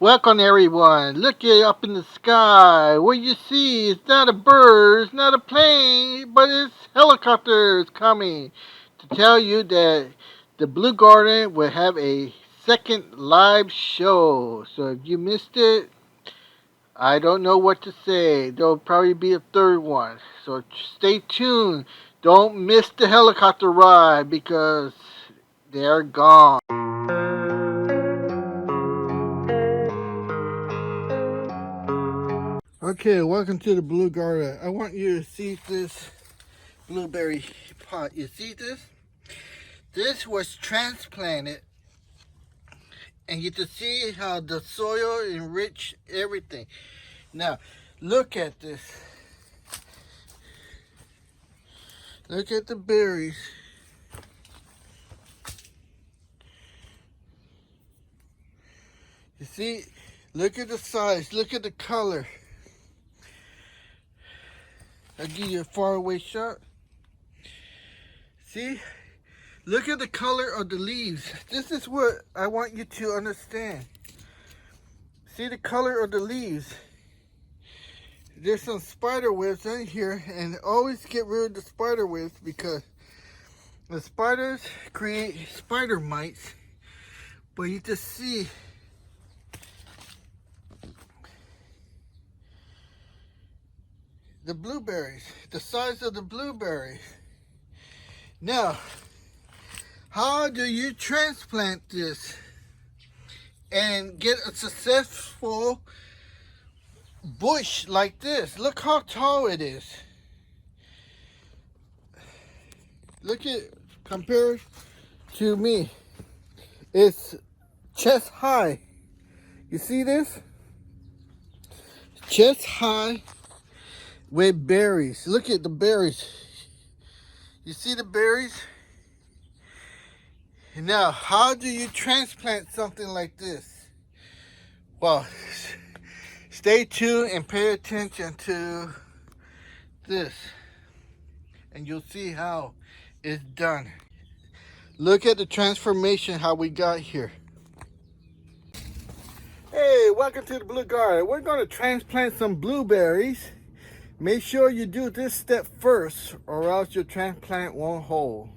Welcome everyone. Look up in the sky. What you see is not a bird, it's not a plane, but it's helicopters coming to tell you that the Blue Garden will have a second live show. So if you missed it, I don't know what to say. There'll probably be a third one. So stay tuned. Don't miss the helicopter ride because they're gone. Okay, welcome to the Blue Garden. I want you to see this blueberry pot. You see this? This was transplanted, and you can see how the soil enriched everything. Now, look at this. Look at the berries. You see? Look at the size. Look at the color. I'll give you a faraway shot. See? Look at the color of the leaves. This is what I want you to understand. See the color of the leaves. There's some spider webs in here, and always get rid of the spider webs because the spiders create spider mites. But you just see the blueberries, the size of the blueberries. Now, how do you transplant this and get a successful bush like this? Look how tall it is. Look at, compared to me, it's chest high. You see this? Chest high with berries. Look at the berries. You see the berries? Now, how do you transplant something like this? Well, stay tuned and pay attention to this, and you'll see how it's done. Look at the transformation, how we got here. Hey, welcome to the Blue Garden. We're going to transplant some blueberries. Make sure you do this step first, or else your transplant won't hold.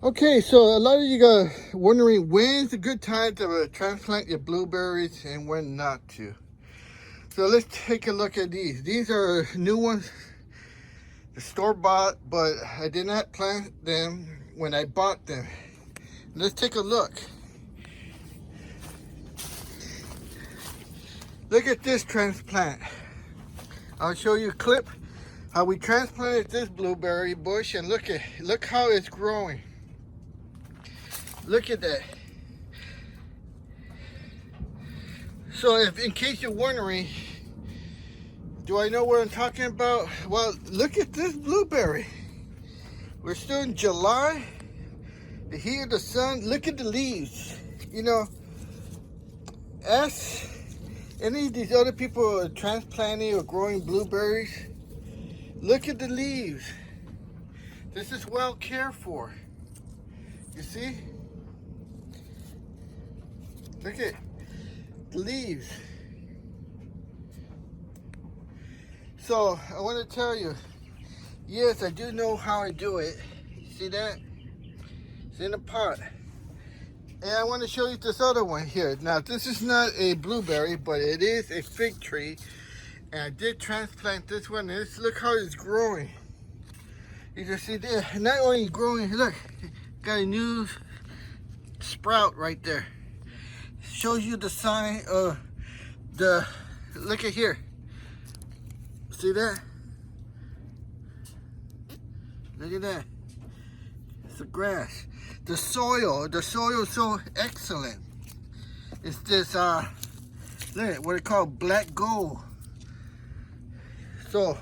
Okay, so a lot of you are wondering when's a good time to transplant your blueberries and when not to. So let's take a look at these. These are new ones, the store-bought, but I did not plant them when I bought them. Let's take a look. Look at this transplant. I'll show you a clip how we transplanted this blueberry bush, and look how it's growing. Look at that. So if in case you're wondering, do I know what I'm talking about? Well, look at this blueberry. We're still in July. The heat of the sun. Look at the leaves. You know, ask any of these other people who are transplanting or growing blueberries. Look at the leaves. This is well cared for. You see? Look at the leaves. So I want to tell you, yes, I do know how I do it. See that? It's in a pot. And I want to show you this other one here. Now, this is not a blueberry, but it is a fig tree. And I did transplant this one. And look how it's growing. You can see there, not only growing, look, got a new sprout right there. Shows you the sign of the, look at here. See that? Look at that. It's the grass. The soil is so excellent. It's this, look, what they call black gold. So,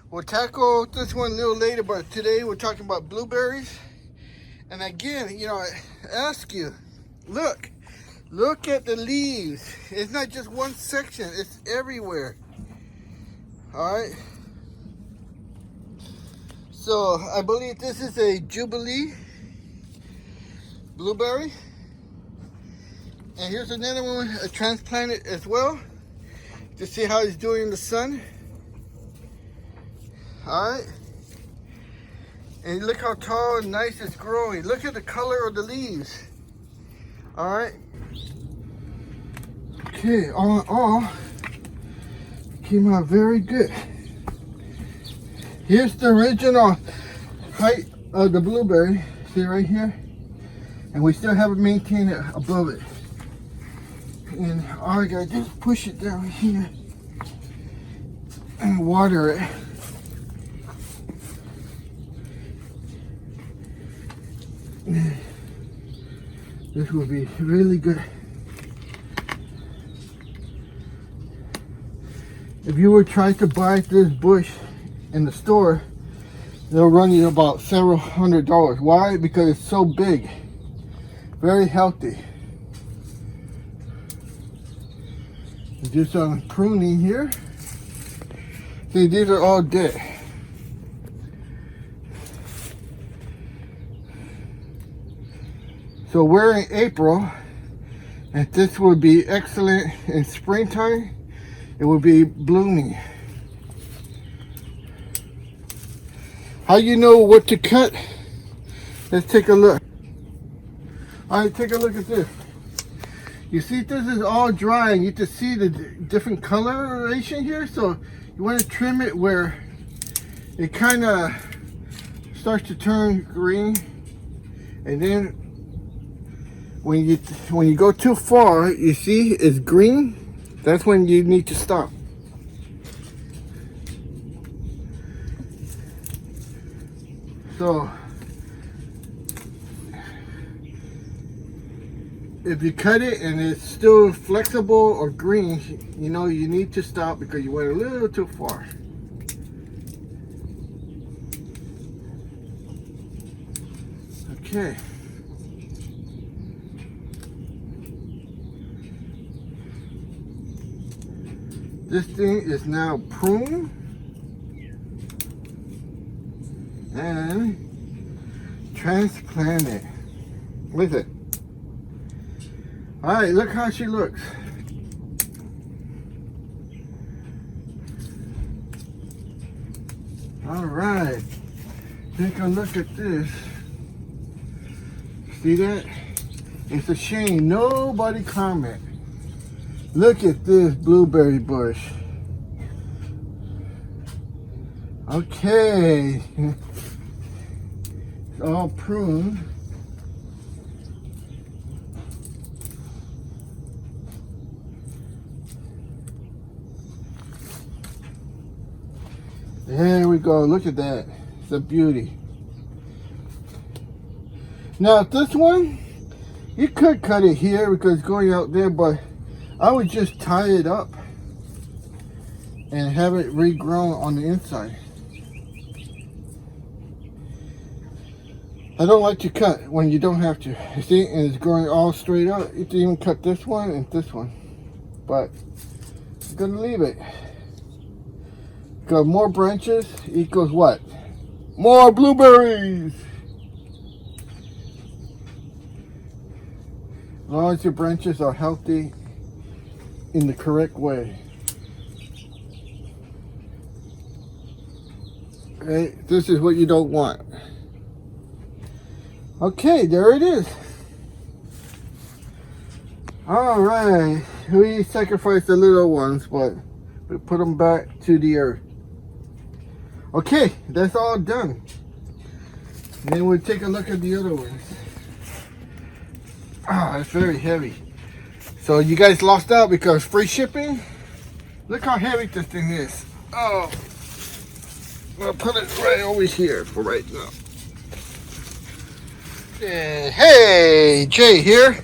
we'll tackle this one a little later, but today we're talking about blueberries. And again, you know, I ask you, look at the leaves. It's not just one section, it's everywhere. All right. So I believe this is a Jubilee blueberry. And here's another one, a transplanted as well, to see how he's doing in the sun. All right. And look how tall and nice it's growing. Look at the color of the leaves. All right. Okay, all in all, came out very good. Here's the original height of the blueberry. See right here? And we still haven't maintained it above it. And all I gotta do is push it down here and water it. This will be really good. If you were trying to buy this bush in the store, they'll run you about several $100s. Why? Because it's so big. Very healthy. Do some pruning here. See, these are all dead. So we're in April, and this would be excellent in springtime. It would be blooming. How you know what to cut? Let's take a look. All right, take a look at this. You see, this is all dry, and you can see the different coloration here. So you want to trim it where it kind of starts to turn green, and then when you go too far, you see it's green. That's when you need to stop. So if you cut it and it's still flexible or green, you know you need to stop because you went a little too far. Okay. This thing is now pruned and transplanted. Look at it. All right, look how she looks. All right, take a look at this. See that? It's a shame nobody comment. Look at this blueberry bush. Okay. It's all pruned. There we go. Look at that. It's a beauty. Now this one, you could cut it here because it's going out there, but I would just tie it up and have it regrown on the inside. I don't like to cut when you don't have to. You see, and it's growing all straight up. You can even cut this one and this one, but I'm gonna leave it. Because more branches equals what? More blueberries! As long as your branches are healthy in the correct way. Okay, this is what you don't want. Okay, there it is. All right, we sacrificed the little ones, but we put them back to the earth. Okay, that's all done. And then we'll take a look at the other ones. Ah, it's very heavy. So you guys lost out because free shipping. Look how heavy this thing is. Oh, I'll put it right over here for right now. Hey, Jay here.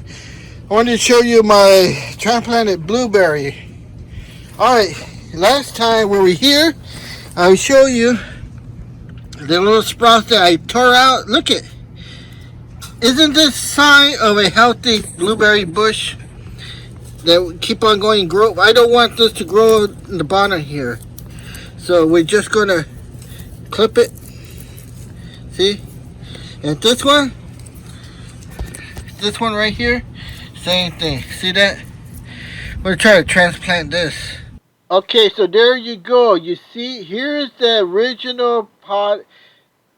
I wanted to show you my transplanted blueberry. All right, last time we were here, I'll show you the little sprouts that I tore out. Look it. Isn't this sign of a healthy blueberry bush that will keep on going and grow? I don't want this to grow in the bottom here. So we're just gonna clip it. See? And this one right here, Same thing. See that? I'm gonna try to transplant this. Okay, so there you go. You see, here's the original pot,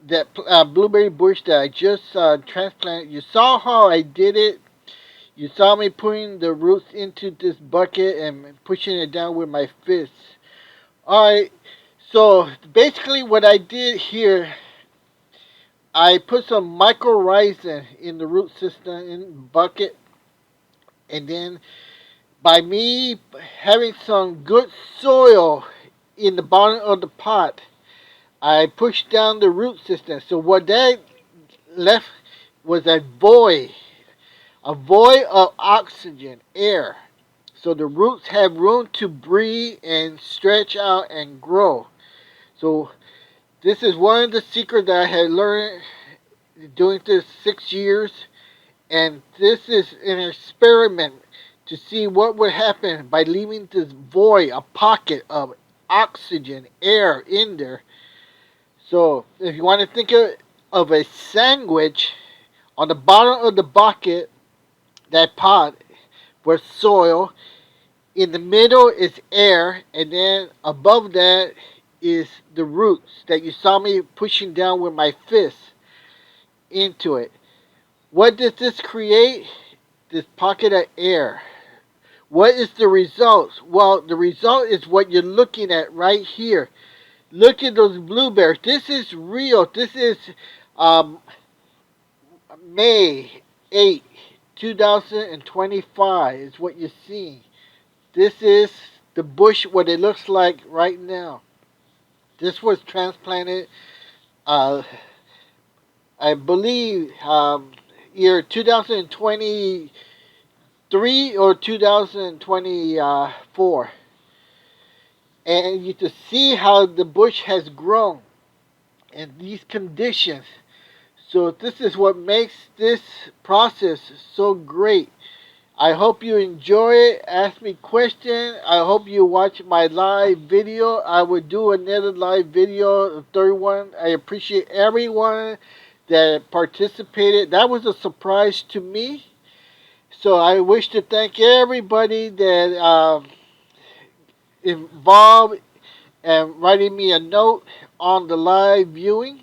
that blueberry bush that I just transplanted. You saw how I did it. You saw me putting the roots into this bucket and pushing it down with my fist. Alright, so basically what I did here, I put some mycorrhizin in the root system in the bucket, and then by me having some good soil in the bottom of the pot, I pushed down the root system. So what that left was a void of oxygen, air. So the roots have room to breathe and stretch out and grow. So this is one of the secrets that I had learned doing this 6 years. And this is an experiment to see what would happen by leaving this void, a pocket of oxygen, air in there. So if you want to think of a sandwich, on the bottom of the bucket, that pot was soil, in the middle is air, and then above that is the roots that you saw me pushing down with my fist into it. What does this create? This pocket of air. What is the result? Well, the result is what you're looking at right here. Look at those blueberries. This is real. This is May 8, 2025 is what you're seeing. This is the bush, what it looks like right now. This was transplanted, I believe, year 2023 or 2024. And you can see how the bush has grown in these conditions. So this is what makes this process so great. I hope you enjoy it. Ask me questions. I hope you watch my live video. I will do another live video, the third one. I appreciate everyone that participated. That was a surprise to me. So I wish to thank everybody that involved and writing me a note on the live viewing.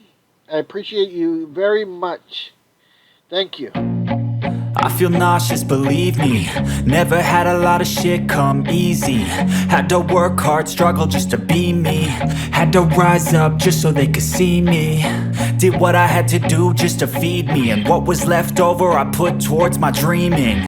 I appreciate you very much. Thank you. I feel nauseous, believe me. Never had a lot of shit come easy. Had to work hard, struggle just to be me. Had to rise up just so they could see me. Did what I had to do just to feed me, and what was left over I put towards my dreaming.